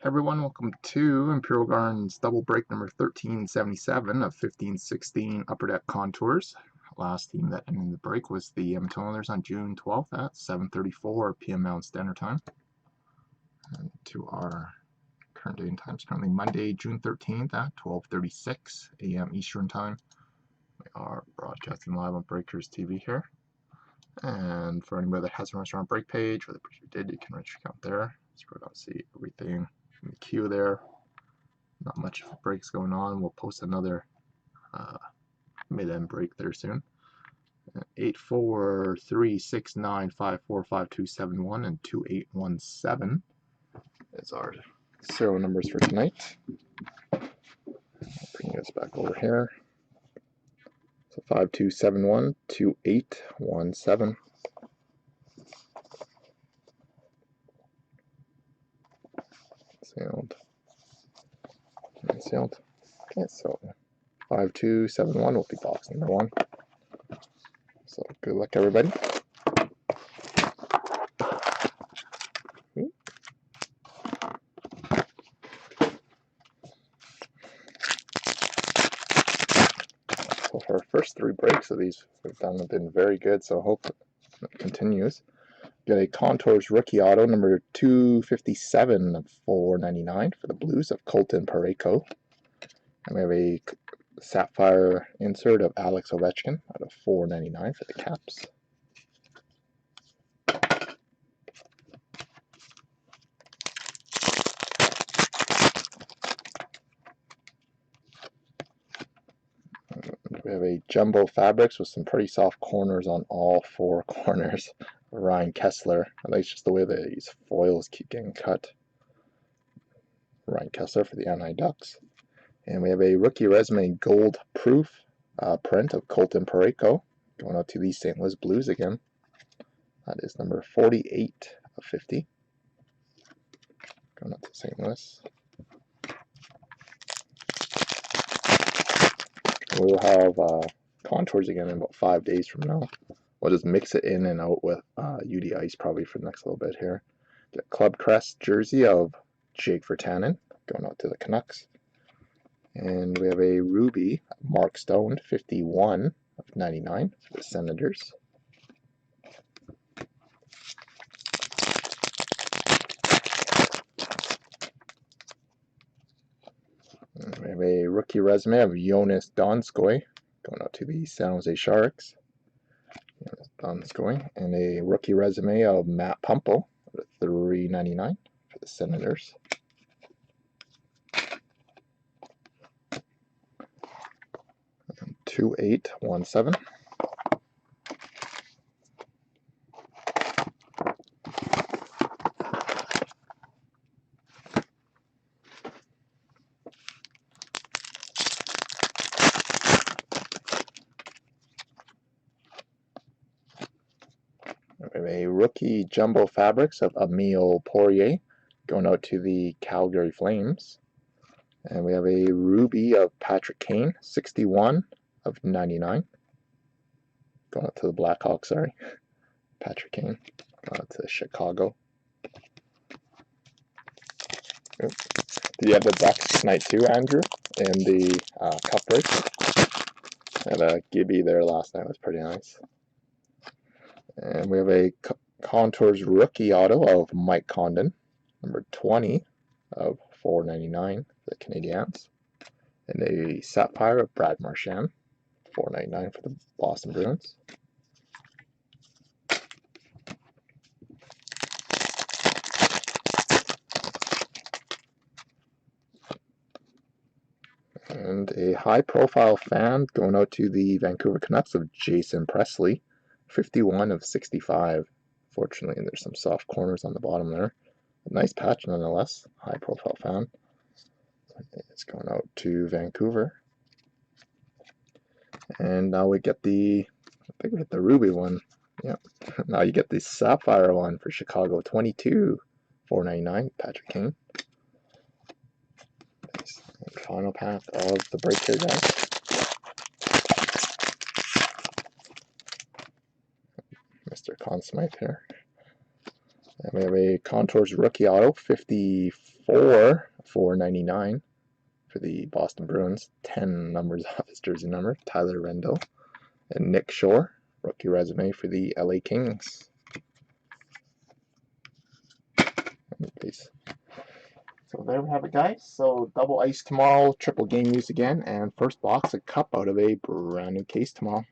Everyone, welcome to Imperial Gardens double break number 1377 of 1516 Upper Deck Contours. Last team that ended the break was the Edmonton Oilers on June 12th at 7:34 p.m. Mountain Standard Time. And to our current date and time is currently Monday, June 13th at 12:36 a.m. Eastern Time. We are broadcasting live on Breakers TV here. And for anybody that hasn't registered on Break page, or the you did, you can register your account there. So we're going to see everything in the queue there. Not much breaks going on. We'll post another mid-end break there soon. 84369545271 and 2817 is our serial numbers for tonight. Bring this back over here. So 5271 2817. Sealed. Okay, so 5271 will be box number 1. So good luck, everybody. So for our first 3 breaks of these we've done have been very good, so I hope it continues. Got a Contours rookie auto number 257 of 499 for the Blues of Colton Parayko. And we have a Sapphire insert of Alex Ovechkin out of 499 for the Caps. We have a Jumbo Fabrics with some pretty soft corners on all 4 corners. Ryan Kessler. I think it's just the way that these foils keep getting cut. Ryan Kessler for the Anaheim Ducks. And we have a rookie resume gold proof print of Colton Parayko going out to the St. Louis Blues again. That is number 48 of 50. Going out to St. Louis. We'll have Contours again in about 5 days from now. We'll just mix it in and out with UD Ice probably for the next little bit here. The Club Crest jersey of Jake Virtanen going out to the Canucks. And we have a Ruby Mark Stone 51 of 99 for the Senators. And we have a rookie resume of Jonas Donskoy going out to the San Jose Sharks. Donskoy. And a rookie resume of Matt Pumple at 399 for the Senators. And 2817. We have a rookie Jumbo Fabrics of Emile Poirier going out to the Calgary Flames. And we have a Ruby of Patrick Kane, 61 of 99. Going out to the Blackhawks, sorry. Patrick Kane going out to Chicago. Oops. Do you have the Ducks tonight too, Andrew? In the cup break? Had a Gibby there last night, was pretty nice. And we have a Contours rookie auto of Mike Condon, number 20 of 499 for the Canadiens. And a Sapphire of Brad Marchand, 499 for the Boston Bruins. And a high-profile fan going out to the Vancouver Canucks of Jason Presley, 51 of 65. Fortunately, there's some soft corners on the bottom there. A nice patch nonetheless. High-profile fan. It's going out to Vancouver. And now we get the, I think we hit the Ruby one. Yeah. Now you get the Sapphire one for Chicago, 22, 499, Patrick Kane. Nice. Final pack of the break here, guys. Mr. Conn Smythe here. And we have a Contours rookie auto, 54, 499 for the Boston Bruins. 10 numbers off his jersey number, Tyler Rendell. And Nick Shore, rookie resume for the LA Kings. Please. So there we have it, guys. So double ice tomorrow, triple game use again, and first box a cup out of a brand new case tomorrow.